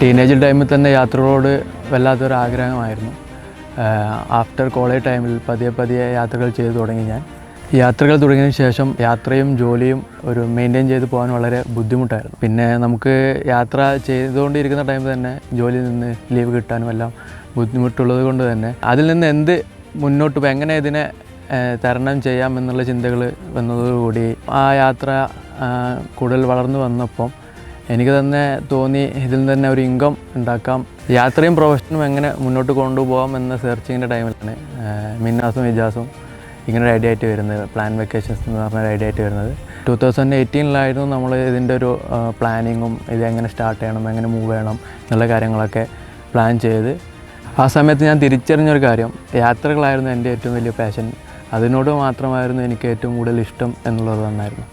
Teenage ടൈമിൽ തന്നെ യാത്രകളോട് വല്ലാത്തൊരു ആഗ്രഹമായിരുന്നു. ആഫ്റ്റർ കോളേജ് ടൈമിൽ പതിയെ യാത്രകൾ ചെയ്തു തുടങ്ങി ഞാൻ. യാത്രകൾ തുടങ്ങിയതിന് ശേഷം യാത്രയും ജോലിയും മെയിൻറ്റെയിൻ ചെയ്ത് പോകാൻ വളരെ ബുദ്ധിമുട്ടായിരുന്നു. പിന്നെ നമുക്ക് യാത്ര ചെയ്തുകൊണ്ടിരിക്കുന്ന ടൈമിൽ തന്നെ ജോലിയിൽ നിന്ന് ലീവ് കിട്ടാനും എല്ലാം ബുദ്ധിമുട്ടുള്ളത് കൊണ്ട് തന്നെ അതിൽ നിന്ന് എന്ത് മുന്നോട്ട് പോയി എങ്ങനെ ഇതിനെ തരണം ചെയ്യാം എന്നുള്ള ചിന്തകൾ വന്നതോടുകൂടി ആ യാത്ര കൂടുതൽ വളർന്നു വന്നപ്പം എനിക്ക് തന്നെ തോന്നി ഇതിൽ നിന്ന് തന്നെ ഒരു ഇൻകം ഉണ്ടാക്കാം, യാത്രയും പ്രൊഫഷനും എങ്ങനെ മുന്നോട്ട് കൊണ്ടുപോകാം എന്ന സെർച്ചിങ്ങിൻ്റെ ടൈമിലാണ് മിന്നാസും ഇജാസും ഇങ്ങനെ റെഡി ആയിട്ട് വരുന്നത്. പ്ലാൻ വെക്കേഷൻസ് എന്ന് പറഞ്ഞ റെഡി ആയിട്ട് വരുന്നത് 2018 നമ്മൾ ഇതിൻ്റെ ഒരു പ്ലാനിങ്ങും ഇത് എങ്ങനെ സ്റ്റാർട്ട് ചെയ്യണം, എങ്ങനെ മൂവ് ചെയ്യണം എന്നുള്ള കാര്യങ്ങളൊക്കെ പ്ലാൻ ചെയ്ത് ആ സമയത്ത് ഞാൻ തിരിച്ചറിഞ്ഞൊരു കാര്യം, യാത്രകളായിരുന്നു എൻ്റെ ഏറ്റവും വലിയ പാഷൻ. അതിനോട് മാത്രമായിരുന്നു എനിക്ക് ഏറ്റവും കൂടുതൽ ഇഷ്ടം എന്നുള്ളത് തന്നെയായിരുന്നു.